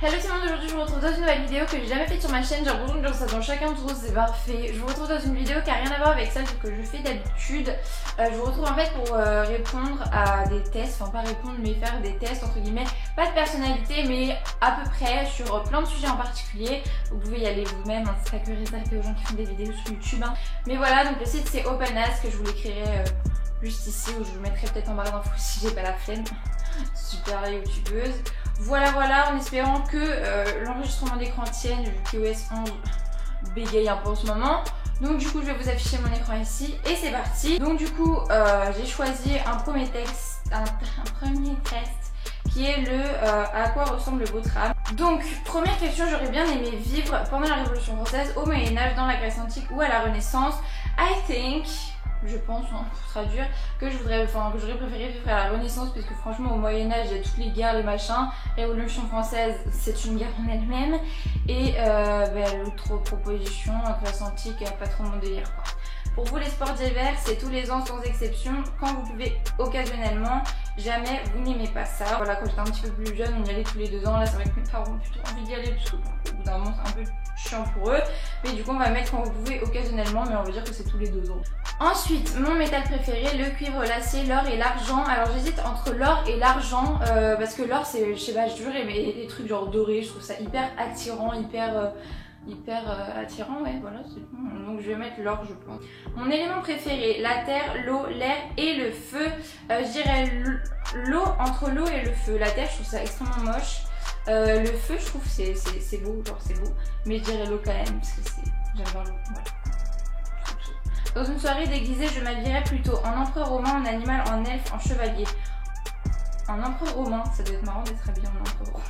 Hello tout le monde, aujourd'hui je vous retrouve dans une nouvelle vidéo que j'ai jamais faite sur ma chaîne. J'ai l'impression que ça dans chacun de vous, c'est parfait. Je vous retrouve dans une vidéo qui n'a rien à voir avec celle que je fais d'habitude. Je vous retrouve en fait pour répondre à des tests, enfin pas répondre mais faire des tests entre guillemets, pas de personnalité mais à peu près sur plein de sujets en particulier. Vous pouvez y aller vous-même, hein, c'est pas que réservé aux gens qui font des vidéos sur YouTube. Hein. Mais voilà, donc le site c'est OpenAsk, que je vous l'écrirai juste ici ou je vous mettrai peut-être en barre d'infos si j'ai pas la flemme. Super la youtubeuse. Voilà, en espérant que l'enregistrement d'écran tienne, vu qu'iOS 11 bégaye un peu en ce moment. Donc du coup je vais vous afficher mon écran ici et c'est parti. Donc du coup j'ai choisi un premier test qui est le à quoi ressemble votre âme. Donc première question, j'aurais bien aimé vivre pendant la Révolution française, au Moyen-Âge, dans la Grèce antique ou à la Renaissance. Je pense, hein, pour traduire, que j'aurais préféré vivre à la Renaissance, parce que franchement au Moyen-Âge il y a toutes les guerres, les machins. Révolution française c'est une guerre en elle-même. Et l'autre proposition, Grèce antique, pas trop mon délire quoi. Pour vous les sports d'hiver c'est tous les ans sans exception, quand vous pouvez occasionnellement, jamais vous n'aimez pas ça. Voilà, quand j'étais un petit peu plus jeune on y allait tous les 2 ans, là c'est vrai que mes parents ont plutôt envie d'y aller parce qu'au bout d'un moment c'est un peu chiant pour eux. Mais du coup on va mettre quand vous pouvez occasionnellement, mais on va dire que c'est tous les 2 ans. Ensuite, mon métal préféré, le cuivre, l'acier, l'or et l'argent. Alors j'hésite entre l'or et l'argent parce que l'or c'est, je sais pas, je toujours aimé les trucs genre dorés, je trouve ça hyper attirant, hyper attirant, ouais, voilà, c'est bon. Donc je vais mettre l'or, je pense. Mon élément préféré, la terre, l'eau, l'air et le feu. Je dirais l'eau, entre l'eau et le feu. La terre, je trouve ça extrêmement moche. Le feu, je trouve c'est beau, genre c'est beau. Mais je dirais l'eau quand même, parce que j'adore l'eau, voilà. Dans une soirée déguisée, je m'habillerais plutôt en empereur romain, en animal, en elfe, en chevalier. En empereur romain, ça doit être marrant d'être habillé en empereur romain.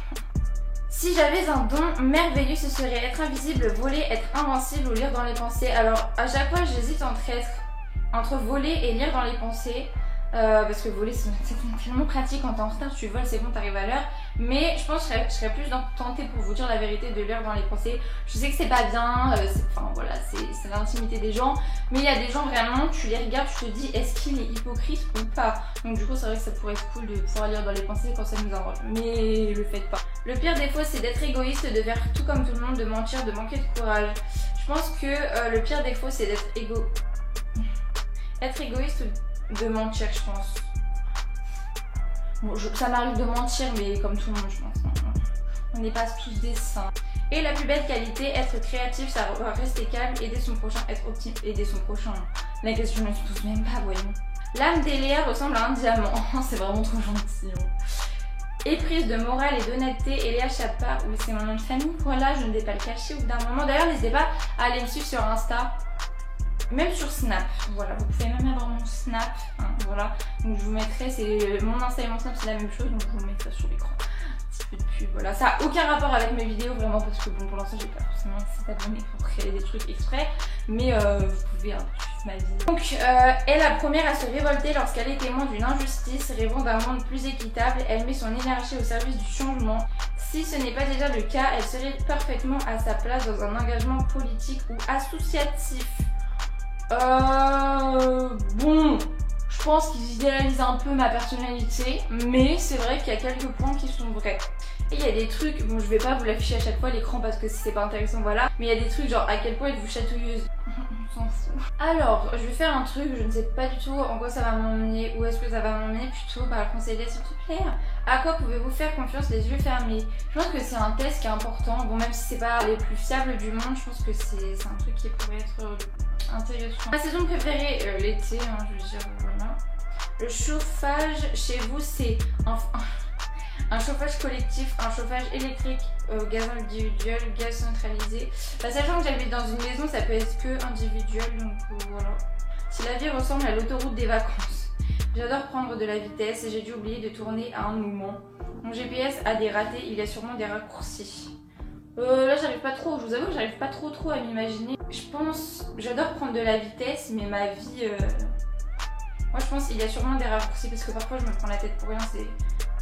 Si j'avais un don merveilleux, ce serait être invisible, voler, être invincible ou lire dans les pensées. Alors à chaque fois j'hésite entre voler et lire dans les pensées. Parce que voler c'est tellement pratique, quand t'es en retard tu voles, c'est bon, t'arrives à l'heure. Mais je pense que je serais plus tentée, pour vous dire la vérité, de lire dans les pensées. Je sais que c'est pas bien, enfin voilà, c'est l'intimité des gens. Mais il y a des gens vraiment, tu les regardes, tu te dis est-ce qu'il est hypocrite ou pas. Donc du coup c'est vrai que ça pourrait être cool de pouvoir lire dans les pensées quand ça nous arrange. Mais le faites pas. Le pire défaut c'est d'être égoïste, de faire tout comme tout le monde, de mentir, de manquer de courage. Je pense que le pire défaut c'est d'être égoïste ou de mentir, je pense. Bon, ça m'arrive de mentir, mais comme tout le monde, je pense. On n'est pas tous des saints. Et la plus belle qualité, être créatif, savoir rester calme, aider son prochain, être optimiste, aider son prochain. La question ne se pose même pas, voyons. L'âme d'Eléa ressemble à un diamant. C'est vraiment trop gentil. Éprise de morale et d'honnêteté, Eléa Chapa, ou c'est mon nom de famille. Voilà, je ne vais pas le cacher au bout d'un moment. D'ailleurs, n'hésitez pas à aller me suivre sur Insta. Même sur Snap, voilà, vous pouvez même avoir mon Snap, hein, voilà. Donc je vous mettrai, c'est mon Insta et mon Snap, c'est la même chose, donc je vous mets ça sur l'écran. Un petit peu de pub, voilà. Ça n'a aucun rapport avec mes vidéos, vraiment, parce que bon, pour l'instant, j'ai pas forcément un site abonné pour créer des trucs exprès, mais vous pouvez un peu suivre ma vie. Donc, est la première à se révolter lorsqu'elle est témoin d'une injustice, rêvant d'un monde plus équitable. Elle met son énergie au service du changement. Si ce n'est pas déjà le cas, elle serait parfaitement à sa place dans un engagement politique ou associatif. Bon, je pense qu'ils idéalisent un peu ma personnalité, mais c'est vrai qu'il y a quelques points qui sont vrais. Et il y a des trucs, bon je vais pas vous l'afficher à chaque fois l'écran parce que c'est pas intéressant, voilà. Mais il y a des trucs genre à quel point êtes-vous chatouilleuse. On s'en fout. Alors, je vais faire un truc, je ne sais pas du tout en quoi ça va m'emmener, où est-ce que ça va m'emmener plutôt, bah conseillez s'il te plaît. À quoi pouvez-vous faire confiance les yeux fermés? Je pense que c'est un test qui est important, bon même si c'est pas les plus fiables du monde, je pense que c'est un truc qui pourrait être intéressant. Ma saison préférée, l'été, hein, je veux dire, voilà. Le chauffage chez vous c'est un chauffage collectif, un chauffage électrique, gaz individuel, gaz centralisé. Bah, sachant que j'habite dans une maison, ça peut être que individuel, donc voilà. Si la vie ressemble à l'autoroute des vacances. J'adore prendre de la vitesse et j'ai dû oublier de tourner à un moment. Mon GPS a des ratés, il y a sûrement des raccourcis. Là j'arrive pas trop, je vous avoue que j'arrive pas trop à m'imaginer. Je pense, j'adore prendre de la vitesse, mais ma vie... Moi je pense qu'il y a sûrement des raccourcis parce que parfois je me prends la tête pour rien, c'est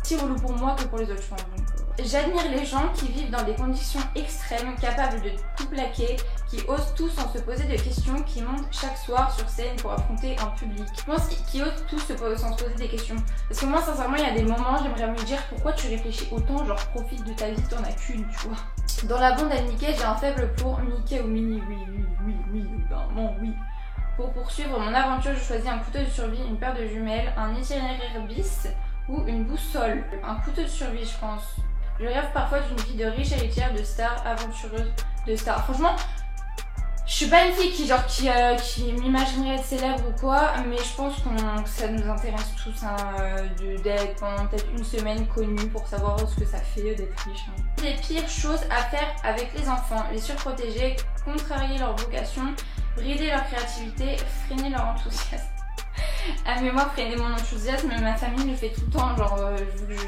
si relou pour moi que pour les autres je pense. Donc, J'admire les gens qui vivent dans des conditions extrêmes, capables de tout plaquer, qui osent tout sans se poser de questions, qui montent chaque soir sur scène pour affronter un public. Je pense qu'ils osent tout sans se poser des questions. Parce que moi sincèrement il y a des moments j'aimerais me dire pourquoi tu réfléchis autant, genre profite de ta vie, t'en as qu'une, tu vois. Dans la bande à Mickey, j'ai un faible pour Mickey ou Minnie, oui, évidemment oui. Pour poursuivre mon aventure, je choisis un couteau de survie, une paire de jumelles, un itinéraire bis ou une boussole. Un couteau de survie je pense. Je rêve parfois d'une vie de riche héritière, de star, aventureuse, de star. Franchement, je suis pas une fille qui m'imaginerait être célèbre ou quoi, mais je pense que ça nous intéresse tous hein, d'être pendant peut-être une semaine connue pour savoir ce que ça fait d'être riche. Hein. Les pires choses à faire avec les enfants, les surprotéger, contrarier leur vocation, brider leur créativité, freiner leur enthousiasme. Ah mais moi freiner mon enthousiasme, ma famille le fait tout le temps, genre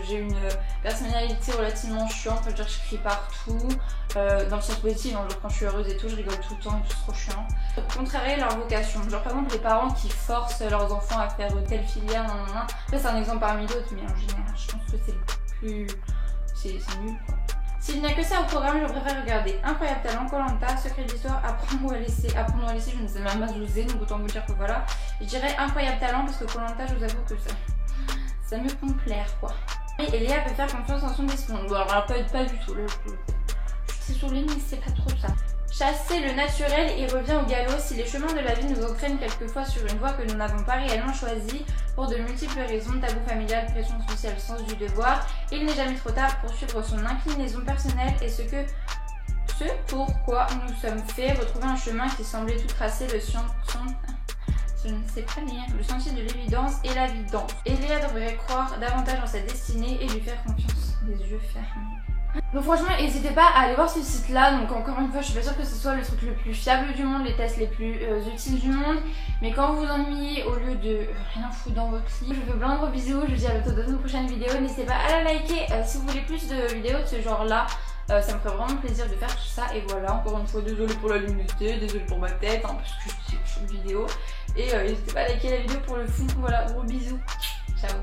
j'ai une personnalité relativement chiante, je veux dire je crie partout, dans le sens positif, hein, genre quand je suis heureuse et tout, je rigole tout le temps et tout, c'est trop chiant. Contrarier leur vocation, genre par exemple les parents qui forcent leurs enfants à faire telle filière, nan. Après c'est un exemple parmi d'autres, mais en général je pense que c'est le plus... c'est nul quoi. S'il n'y a que ça au programme, je préfère regarder Incroyable Talent, Koh-Lanta, Secret d'Histoire, Apprendre ou à laisser, je ne sais même pas doser, donc autant vous dire que voilà. Je dirais Incroyable Talent parce que Koh-Lanta, je vous avoue que ça me complaire quoi. Et Léa peut faire confiance en son destin. Bon alors là, pas du tout, je suis sur l'île mais c'est pas trop ça. Chasser le naturel et revient au galop. Si les chemins de la vie nous entraînent quelquefois sur une voie que nous n'avons pas réellement choisie, pour de multiples raisons, tabou familial, pression sociale, sens du devoir, il n'est jamais trop tard pour suivre son inclinaison personnelle et ce pourquoi nous sommes faits, retrouver un chemin qui semblait tout tracé, je ne sais pas lire, le sentier de l'évidence et la vidance. Et Léa devrait croire davantage en sa destinée et lui faire confiance. Les yeux fermés. Donc franchement n'hésitez pas à aller voir ce site là, donc encore une fois je suis pas sûre que ce soit le truc le plus fiable du monde, les tests les plus utiles du monde, mais quand vous vous ennuyez au lieu de rien foutre dans votre lit, je vous fais plein de gros bisous, je vous dis à bientôt dans une prochaine vidéo, n'hésitez pas à la liker si vous voulez plus de vidéos de ce genre là, ça me ferait vraiment plaisir de faire tout ça. Et voilà, encore une fois désolée pour la luminosité, désolée pour ma tête hein, parce que je suis une vidéo, et n'hésitez pas à liker la vidéo pour le fou, voilà, gros bisous, ciao.